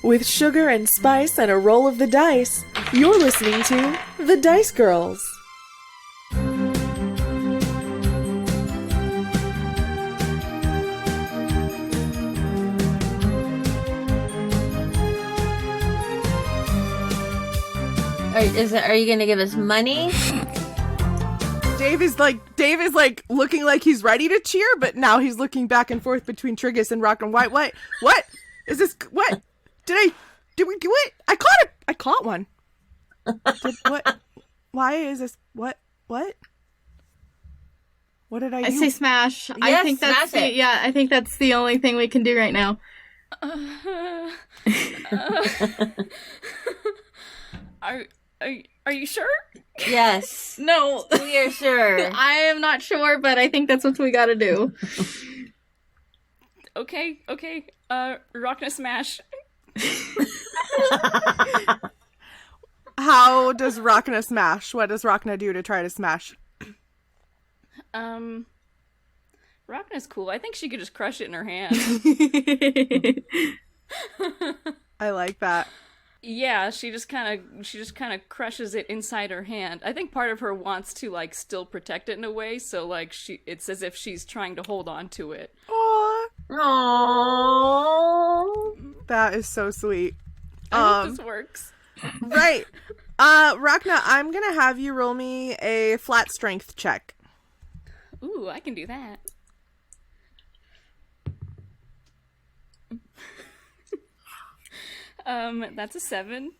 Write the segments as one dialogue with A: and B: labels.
A: With sugar and spice and a roll of the dice, you're listening to The Dice Girls.
B: Are you gonna give us money?
C: Dave is like looking like he's ready to cheer, but now he's looking back and forth between Triggus and Rhakna. What is this? What did we do it? I caught it. I caught one. What? Why is this? What did I do?
D: I say smash.
B: Yes,
D: I think that's
B: smash it.
D: I think that's the only thing we can do right now.
E: Are you sure?
B: Yes.
D: No.
B: We are sure.
D: I am not sure, but I think that's what we gotta do.
E: Okay. Rhakna smash.
C: How does Rhakna smash? What does Rhakna do to try to smash?
E: Rhakna's cool. I think she could just crush it in her hand.
C: I like that.
E: Yeah, she just kind of crushes it inside her hand. I think part of her wants to like still protect it in a way, so like it's as if she's trying to hold on to it.
C: Aww.
B: Aww.
C: That is so sweet.
E: I hope this works.
C: Right. Rhakna, I'm gonna have you roll me a flat strength check.
E: Ooh, I can do that. That's a 7.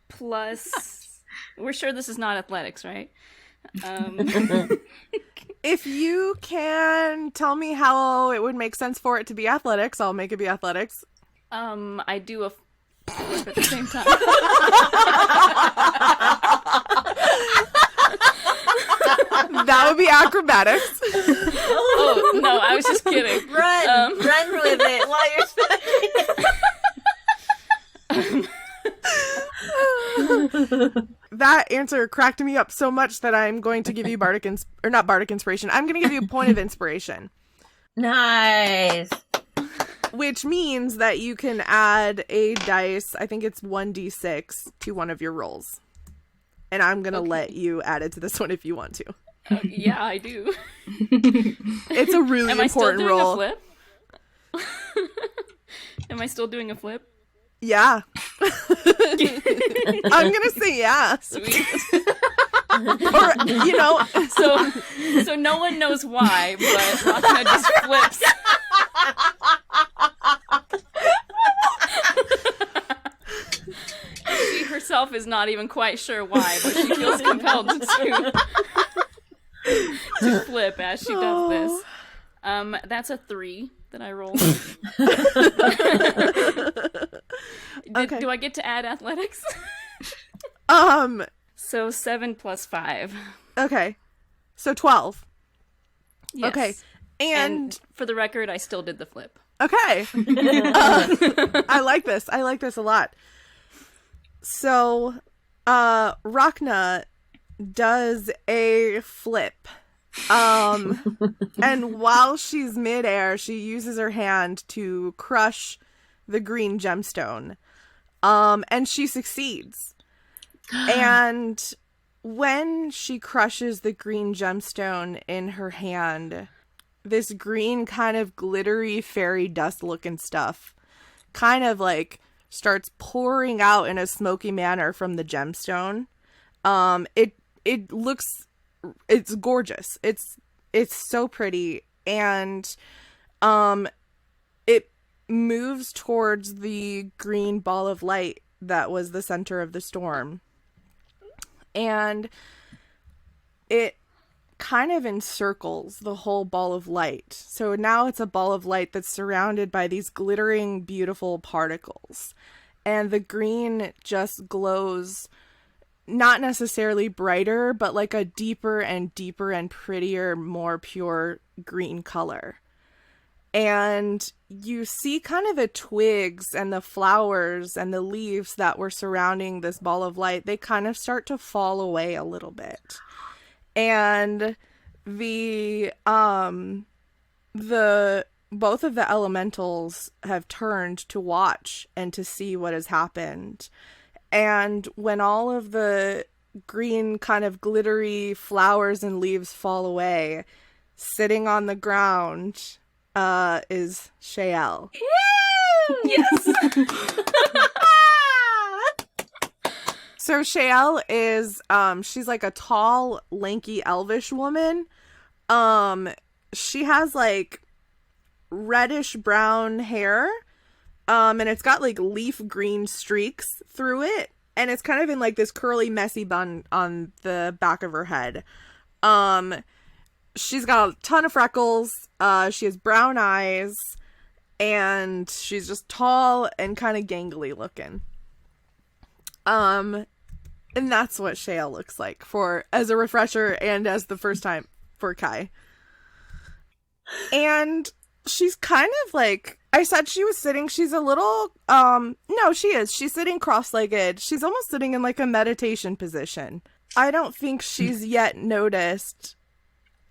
E: Plus, we're sure this is not athletics, right?
C: If you can tell me how it would make sense for it to be athletics, I'll make it be athletics.
E: I do a flip at the same time.
C: That would be acrobatics.
E: Oh, no, I was just kidding.
B: Run with it while you're smashing.
C: That answer cracked me up so much that I'm going to give you not bardic inspiration. I'm going to give you a point of inspiration.
B: Nice.
C: Which means that you can add a dice, I think it's 1d6, to one of your rolls. And I'm going to let you add it to this one if you want to.
E: Yeah, I do.
C: It's a really important roll.
E: Am I still doing a flip? Am I still doing a flip?
C: Yeah. I'm going to say yeah.
E: Sweet.
C: Or,
E: So no one knows why, but Rhakna just flips. She herself is not even quite sure why, but she feels compelled to flip as she does this. That's a 3 that I rolled.
C: Okay.
E: Do I get to add athletics? So 7 plus 5.
C: Okay. So 12.
E: Yes.
C: Okay. And
E: for the record, I still did the flip.
C: okay. I like this. I like this a lot. So, Rhakna does a flip. And while she's midair, she uses her hand to crush the green gemstone. And she succeeds. And when she crushes the green gemstone in her hand, this green kind of glittery fairy dust looking stuff kind of like starts pouring out in a smoky manner from the gemstone. It looks, it's gorgeous. It's so pretty, and it moves towards the green ball of light that was the center of the storm. And it kind of encircles the whole ball of light. So now it's a ball of light that's surrounded by these glittering, beautiful particles. And the green just glows, not necessarily brighter, but like a deeper and deeper and prettier, more pure green color. And you see kind of the twigs and the flowers and the leaves that were surrounding this ball of light, they kind of start to fall away a little bit. And the both of the elementals have turned to watch and to see what has happened. And when all of the green kind of glittery flowers and leaves fall away, sitting on the ground is Shael.
E: Yes.
C: So Shael is she's like a tall, lanky, elvish woman. She has like reddish brown hair. And it's got like leaf green streaks through it. And it's kind of in like this curly, messy bun on the back of her head. She's got a ton of freckles. She has brown eyes. And she's just tall and kind of gangly looking. And that's what Shael looks like as a refresher and as the first time for Kai. And she's kind of like, I said she was sitting, she's a little, no, she is. She's sitting cross-legged. She's almost sitting in like a meditation position. I don't think she's yet noticed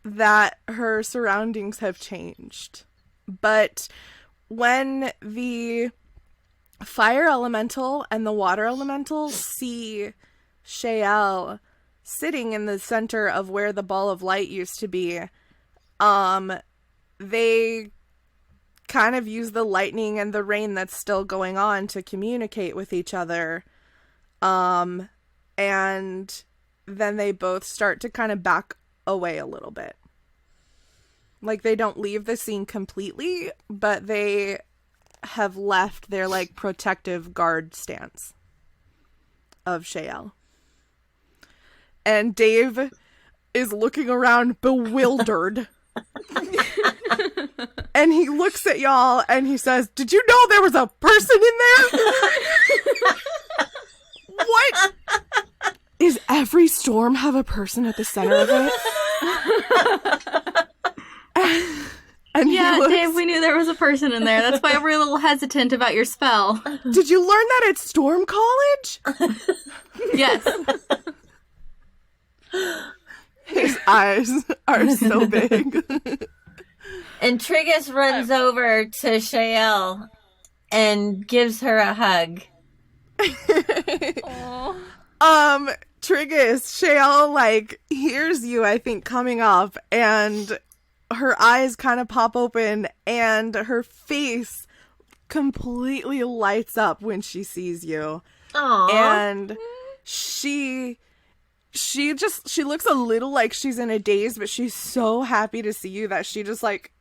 C: that her surroundings have changed. But when the fire elemental and the water elemental see Shael sitting in the center of where the ball of light used to be, they kind of use the lightning and the rain that's still going on to communicate with each other. And then they both start to kind of back away a little bit. Like, they don't leave the scene completely, but they have left their, like, protective guard stance of Shael. And Dave is looking around bewildered. And he looks at y'all and he says, "Did you know there was a person in there?" What? Is every storm have a person at the center of it? And
D: Yeah,
C: looks,
D: Dave, we knew there was a person in there. That's why we're a little hesitant about your spell.
C: "Did you learn that at Storm College?"
D: Yes.
C: His eyes are so big.
B: And Triggus runs over to Shael and gives her a hug.
C: Triggus, Shael, like, hears you, I think, coming up, and her eyes kind of pop open, and her face completely lights up when she sees you.
B: Aww.
C: And she looks a little like she's in a daze, but she's so happy to see you that she just, like,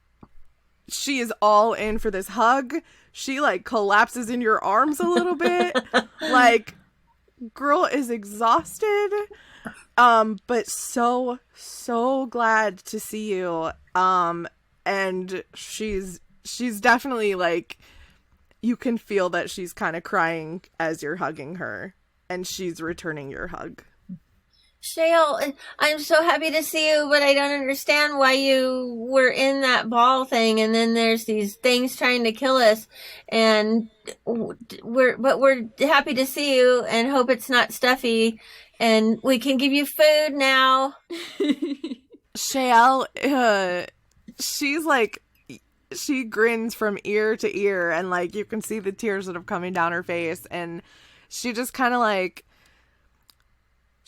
C: she is all in for this hug. She, like, collapses in your arms a little bit. Like, girl is exhausted, but so glad to see you. And she's definitely, like, you can feel that she's kind of crying as you're hugging her, and she's returning your hug.
B: Shael, I'm so happy to see you, but I don't understand why you were in that ball thing, and then there's these things trying to kill us, and we're happy to see you and hope it's not stuffy, and we can give you food now.
C: Shael, she's like, she grins from ear to ear, and, like, you can see the tears that are coming down her face, and she just kind of, like,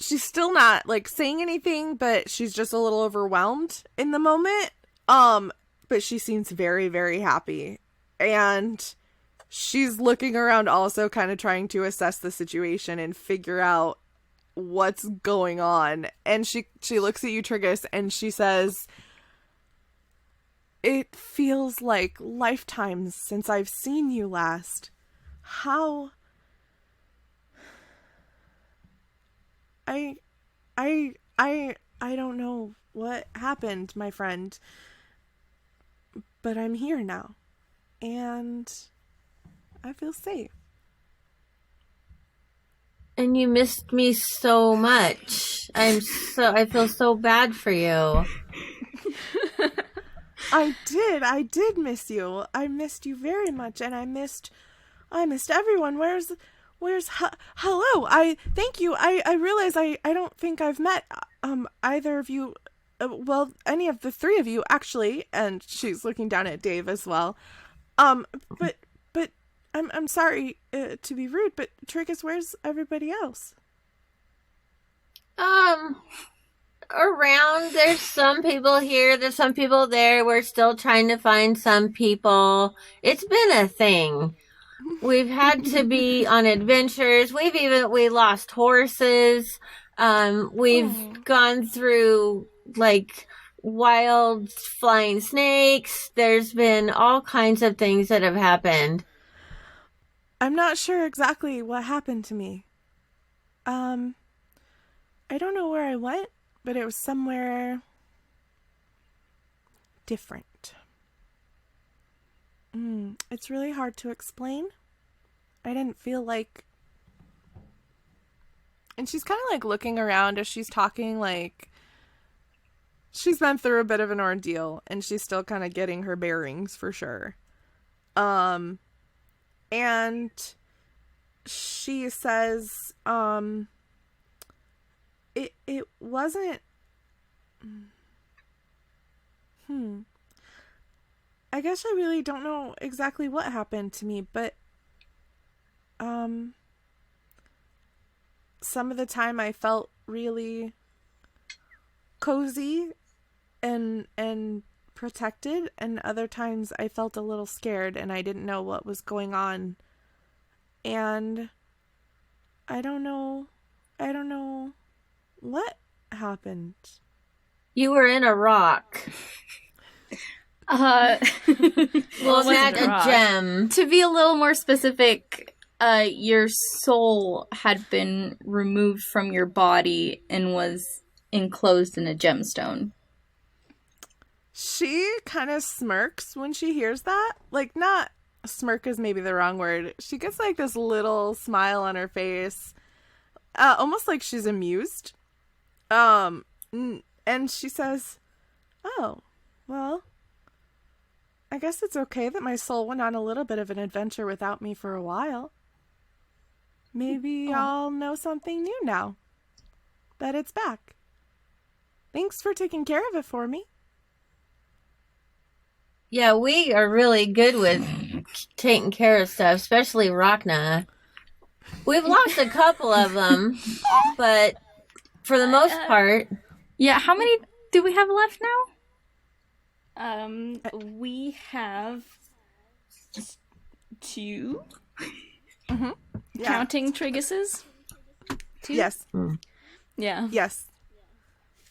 C: she's still not, like, saying anything, but she's just a little overwhelmed in the moment. But she seems very, very happy. And she's looking around also, kind of trying to assess the situation and figure out what's going on. And she looks at you, Triggus, and she says, "It feels like lifetimes since I've seen you last. How... I don't know what happened, my friend, but I'm here now, and I feel safe."
B: And you missed me so much. I feel so bad for you.
C: I did miss you. I missed you very much, and I missed everyone. Where's hello? Thank you. I realize I don't think I've met either of you well, any of the three of you, actually. And she's looking down at Dave as well. But I'm sorry to be rude, but Triggus, where's everybody else?
B: Around, there's some people here, there's some people there. We're still trying to find some people. It's been a thing. We've had to be on adventures. We lost horses. We've gone through like wild flying snakes. There's been all kinds of things that have happened.
C: I'm not sure exactly what happened to me. I don't know where I went, but it was somewhere different. It's really hard to explain. I didn't feel like... And she's kind of like looking around as she's talking, like she's been through a bit of an ordeal and she's still kind of getting her bearings for sure. And she says, it wasn't, I guess I really don't know exactly what happened to me, but, some of the time I felt really cozy and protected, and other times I felt a little scared and I didn't know what was going on. And I don't know what happened.
B: You were in a rock.
D: Well,
B: Not a gem.
D: to be a little more specific, your soul had been removed from your body and was enclosed in a gemstone.
C: She kind of smirks when she hears that. Like, not smirk is maybe the wrong word. She gets like this little smile on her face, almost like she's amused. And she says, "Oh, well, I guess it's okay that my soul went on a little bit of an adventure without me for a while. Maybe I'll know something new now that it's back. Thanks for taking care of it for me."
B: Yeah, we are really good with taking care of stuff, especially Rhakna. We've lost a couple of them, but for the most part...
D: Yeah, how many do we have left now?
E: We have 2.
C: Yeah.
E: Counting Trigguses? 2?
C: Yes.
E: Yeah.
C: Yes.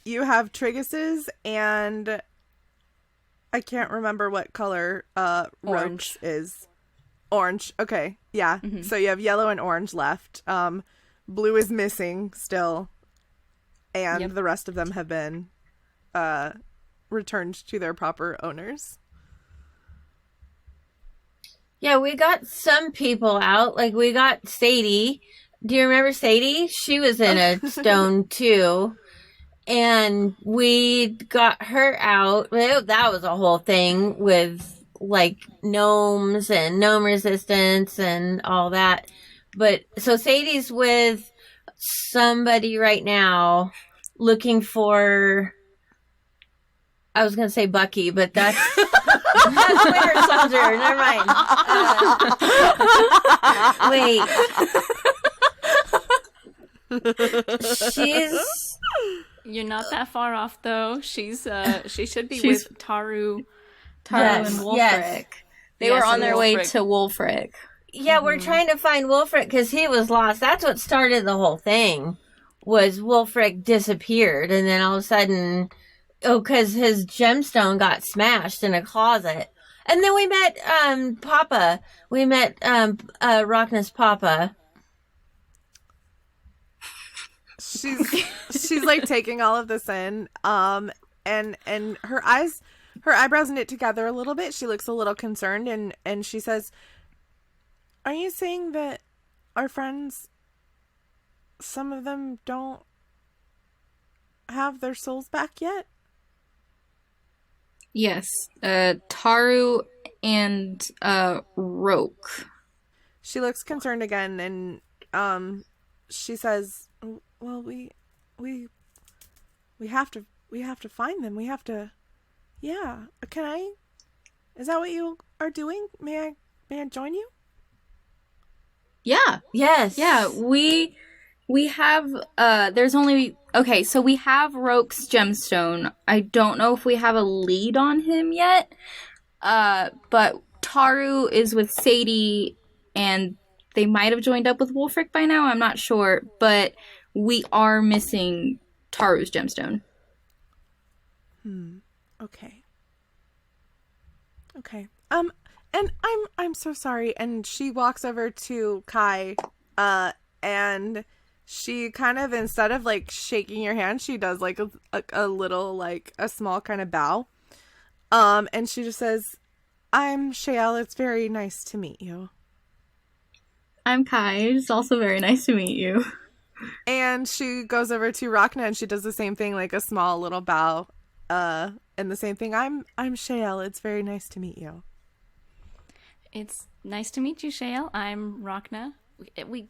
C: You have Trigguses and I can't remember what color Rogue's is. Orange. Okay. Yeah. Mm-hmm. So you have yellow and orange left. Blue is missing still. And the rest of them have been returned to their proper owners.
B: Yeah, we got some people out. Like, we got Sadie. Do you remember Sadie? She was in a stone, too. And we got her out. Well, that was a whole thing with, like, gnomes and gnome resistance and all that. But, so Sadie's with somebody right now looking for... I was going to say Bucky, but that's... That's Winter Soldier. Never mind. Wait. She's...
E: You're not that far off, though. She should be with Taru.
B: Yes,
D: and Wolfric.
B: yes.
D: They were
E: Yes,
D: on
E: and
D: their way
E: Wolfric.
D: to Wolfric.
B: Yeah, we're trying to find Wolfric because he was lost. That's what started the whole thing, was Wolfric disappeared. And then all of a sudden, because his gemstone got smashed in a closet. And then we met Papa. We met Rhakna's Papa.
C: She's like taking all of this in, and her eyebrows knit together a little bit. She looks a little concerned, and she says, "Are you saying that our friends, some of them don't have their souls back yet?"
D: Yes. Taru and Roke.
C: She looks concerned again, and she says, "Well, we have to we have to find them. We have to. Yeah. Can I? Is that what you are doing? May I join you?
D: Yeah.
B: Yes.
D: Yeah, we have there's only okay, so we have Roke's gemstone. I don't know if we have a lead on him yet. But Taru is with Sadie and they might have joined up with Wolfric by now, I'm not sure, but we are missing Taru's gemstone.
C: Okay. Okay. And I'm so sorry. And she walks over to Kai, and she kind of, instead of like shaking your hand, she does like a little, like a small kind of bow. And she just says, "I'm Shael. It's very nice to meet you."
D: I'm Kai. It's also very nice to meet you.
C: And she goes over to Rhakna and she does the same thing, like a small little bow. And the same thing. I'm Shael. It's very nice to meet you.
E: It's nice to meet you, Shael. I'm Rhakna. We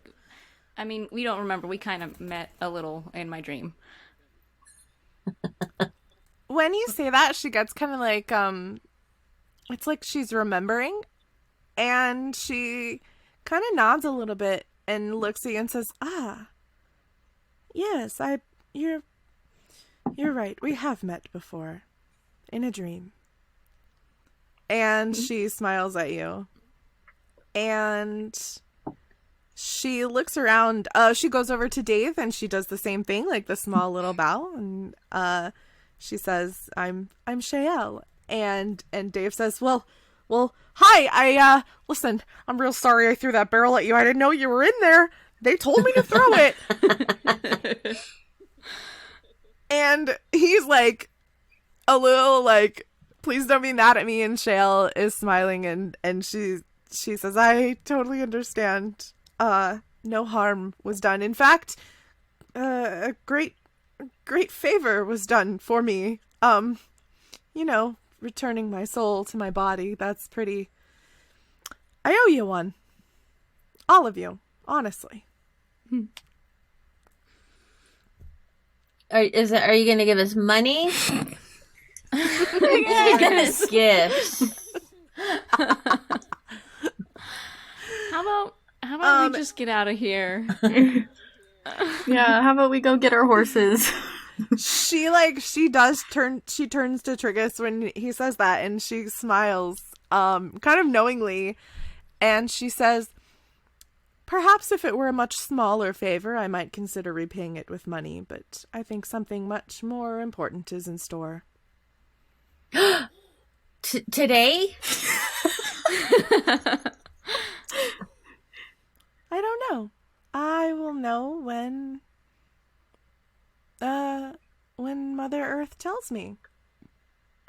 E: don't remember. We kind of met a little in my dream.
C: When you say that, she gets kind of like, it's like she's remembering, and she kind of nods a little bit and looks at you and says, "Ah, yes, you're right. We have met before, in a dream." And she smiles at you, and she looks around. She goes over to Dave and she does the same thing, like the small little bow, and she says, "I'm Shael." And Dave says, Well, hi, I listen, I'm real sorry I threw that barrel at you. I didn't know you were in there. They told me to throw it." And he's like a little like, "Please don't be mad at me." And Shael is smiling and she says, "I totally understand. No harm was done. In fact, a great favor was done for me. Returning my soul to my body. That's pretty. I owe you one. All of you, honestly."
B: Are you going to give us money? Are you going to give us gifts?
E: How about we just get out of here?
D: Yeah, how about we go get our horses?
C: She turns to Triggus when he says that, and she smiles, kind of knowingly, and she says, "Perhaps if it were a much smaller favor, I might consider repaying it with money, but I think something much more important is in store."
B: Today?
C: I don't know. I will know when Mother Earth tells me.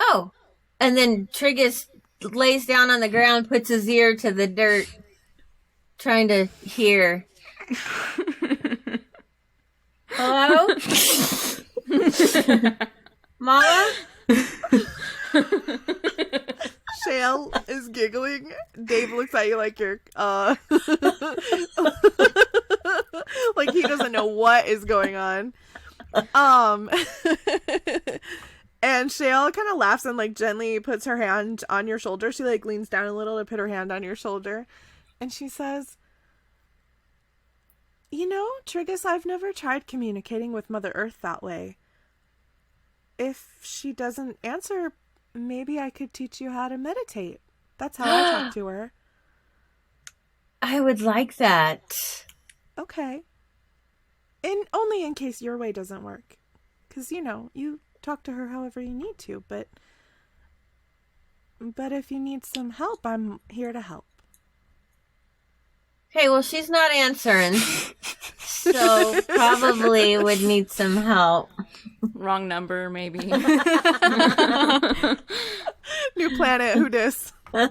B: Oh. And then Triggus lays down on the ground, puts his ear to the dirt, trying to hear. Hello? Mama?
C: Shael is giggling. Dave looks at you like you're, like he doesn't know what is going on. And Shael kind of laughs and like gently puts her hand on your shoulder. She like leans down a little to put her hand on your shoulder. And she says, Triggus, I've never tried communicating with Mother Earth that way. If she doesn't answer, maybe I could teach you how to meditate. That's how I talk to her.
B: I would like that.
C: Okay. Only in case your way doesn't work. Because, you talk to her however you need to, but if you need some help, I'm here to help.
B: Okay, well, she's not answering, so probably would need some help.
E: Wrong number, maybe.
C: New planet, who dis? So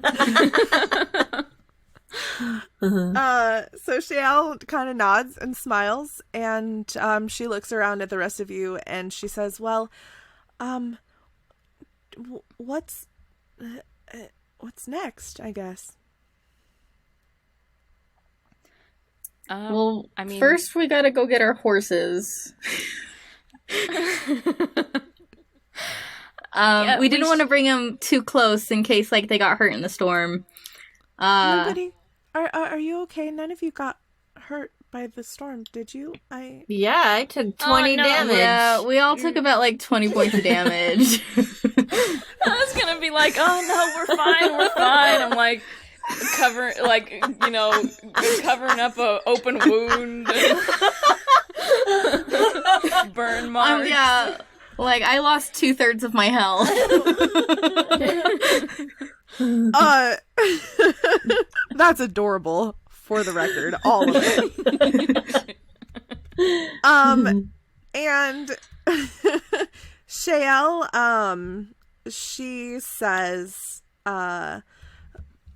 C: Shael kind of nods and smiles, and she looks around at the rest of you, and she says, "Well, what's next, I guess?"
D: Well, first we gotta go get our horses. We didn't want to bring them too close in case like they got hurt in the storm.
C: Nobody. Are you okay? None of you got hurt by the storm, did you?
B: Yeah, I took 20
E: no.
B: damage.
D: Yeah, we all took about like 20 points of damage.
E: I was gonna be like, oh no, we're fine. I'm like, covering up a open wound, burn marks.
D: Yeah, like I lost 2/3 of my health.
C: That's adorable. For the record, all of it. And Shael, she says, "Oh,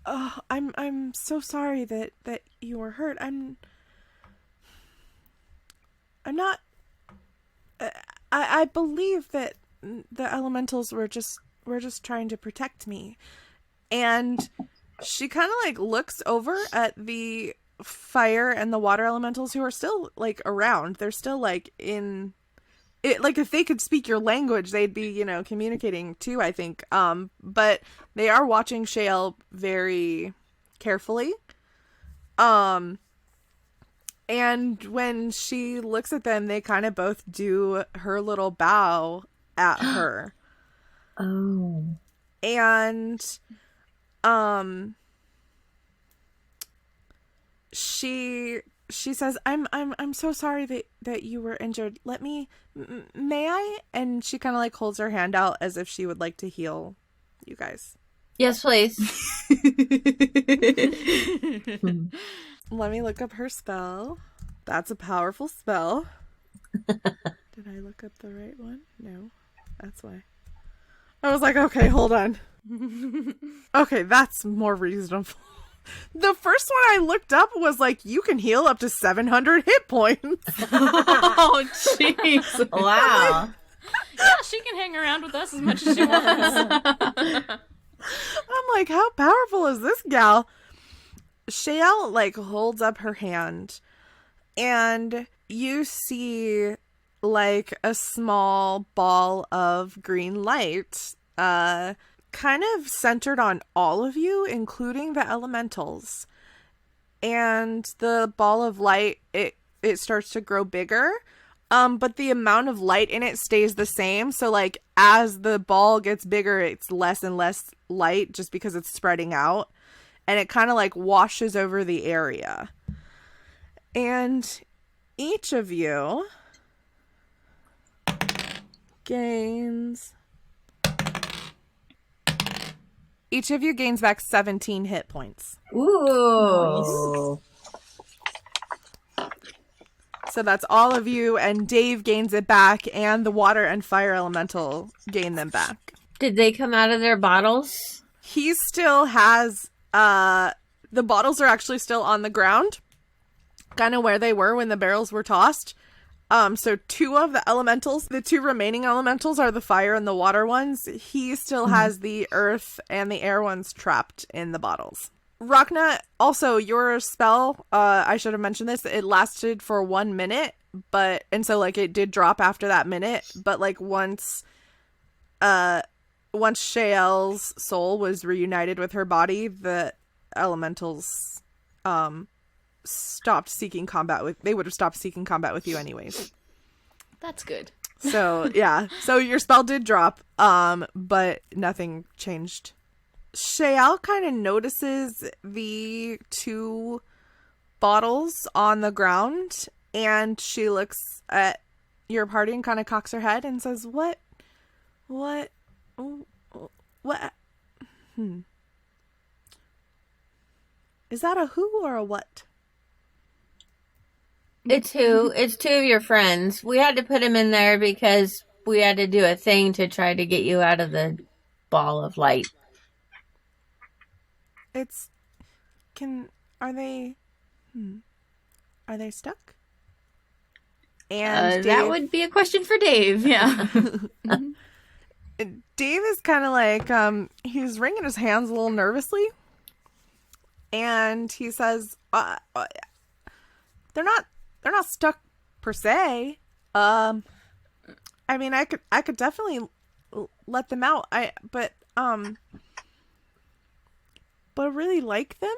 C: I'm so sorry that you were hurt. I'm not. I believe that the elementals were just trying to protect me." And she kind of like looks over at the fire and the water elementals who are still like around. They're still like in it. Like if they could speak your language, they'd be, communicating too, I think. But they are watching Shael very carefully. And when she looks at them, they kind of both do her little bow at her.
B: Oh.
C: And she says, I'm so sorry that you were injured. May I? And she kind of like holds her hand out as if she would like to heal you guys.
B: Yes, please.
C: Let me look up her spell. That's a powerful spell. Did I look up the right one? No. That's why. I was like, okay, hold on. Okay, that's more reasonable. The first one I looked up was like, you can heal up to 700 hit points.
D: Oh, jeez.
B: Wow.
E: Yeah, she can hang around with us as much as she wants.
C: I'm like, how powerful is this gal? Shael like holds up her hand, and you see like a small ball of green light, kind of centered on all of you, including the elementals. And the ball of light, it starts to grow bigger, but the amount of light in it stays the same. So like as the ball gets bigger, it's less and less light just because it's spreading out, and it kind of like washes over the area. And each of you gains back 17 hit points.
B: Ooh.
C: So that's all of you, and Dave gains it back, and the water and fire elemental gain them back.
B: Did they come out of their bottles?
C: He still has, the bottles are actually still on the ground, kind of where they were when the barrels were tossed. So two of the elementals, the two remaining elementals are the fire and the water ones. He still has the earth and the air ones trapped in the bottles. Rhakna, also your spell, I should have mentioned this, it lasted for 1 minute, and so like it did drop after that minute, but like once Shael's soul was reunited with her body, the elementals stopped seeking combat with, they would have stopped seeking combat with you anyways.
E: That's good.
C: So yeah, so your spell did drop, but nothing changed. Shael kind of notices the two bottles on the ground, and she looks at your party and kind of cocks her head and says, what, is that a who or a what?
B: It's two of your friends. We had to put him in there because we had to do a thing to try to get you out of the ball of light.
C: Are they stuck? And
D: that would be a question for Dave, yeah.
C: Dave is kind of like, he's wringing his hands a little nervously. And he says, they're not stuck per se. I mean, I could definitely let them out. But I really like them.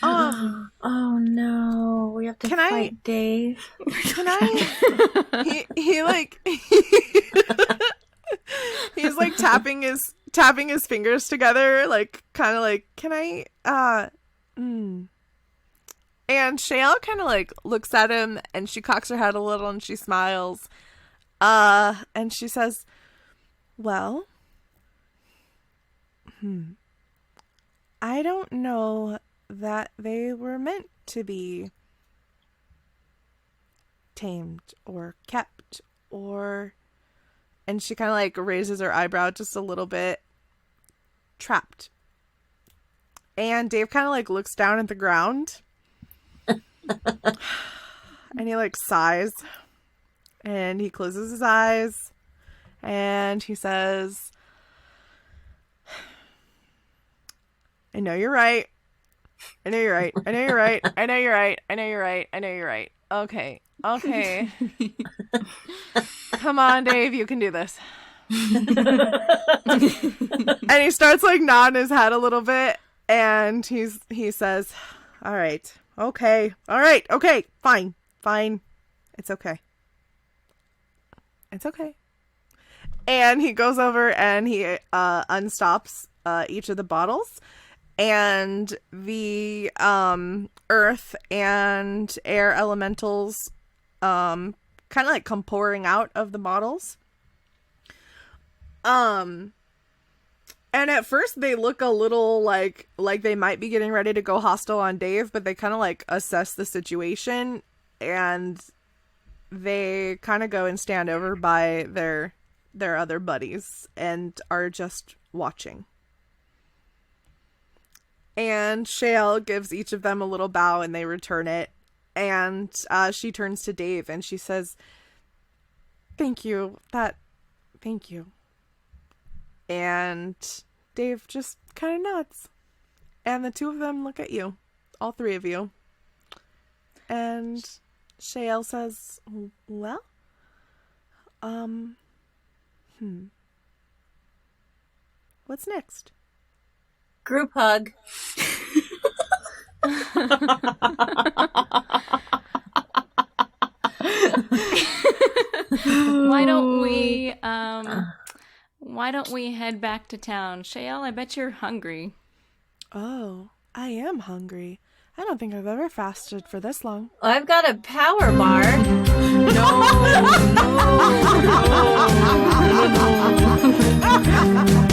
B: Oh no, we have to fight Dave.
C: Can I? he like he's like tapping his fingers together, like kind of like, can I? And Shayla kind of like looks at him, and she cocks her head a little, and she smiles, and she says, "Well, I don't know that they were meant to be tamed or kept or," and she kind of like raises her eyebrow just a little bit, "trapped." And Dave kind of like looks down at the ground and he like sighs and he closes his eyes and he says, "I know you're right. I know you're right. I know you're right. I know you're right. I know you're right. I know you're right. Okay. Okay. Come on, Dave. You can do this." And he starts like nodding his head a little bit, and he says, "All right. Okay. All right. Okay. Fine. Fine. It's okay. It's okay." And he goes over and he unstops each of the bottles. And the earth and air elementals kind of like come pouring out of the bottles. And at first they look a little like they might be getting ready to go hostile on Dave, but they kind of like assess the situation and they kind of go and stand over by their other buddies and are just watching. And Shale gives each of them a little bow and they return it. And she turns to Dave and she says, Thank you. Thank you. And Dave just kind of nods. And the two of them look at you. All three of you. And Shale says, "Well, what's next?"
B: Group hug.
E: Why don't we head back to town? Shayel, I bet you're hungry.
C: Oh, I am hungry. I don't think I've ever fasted for this long.
B: I've got a power bar.
D: No.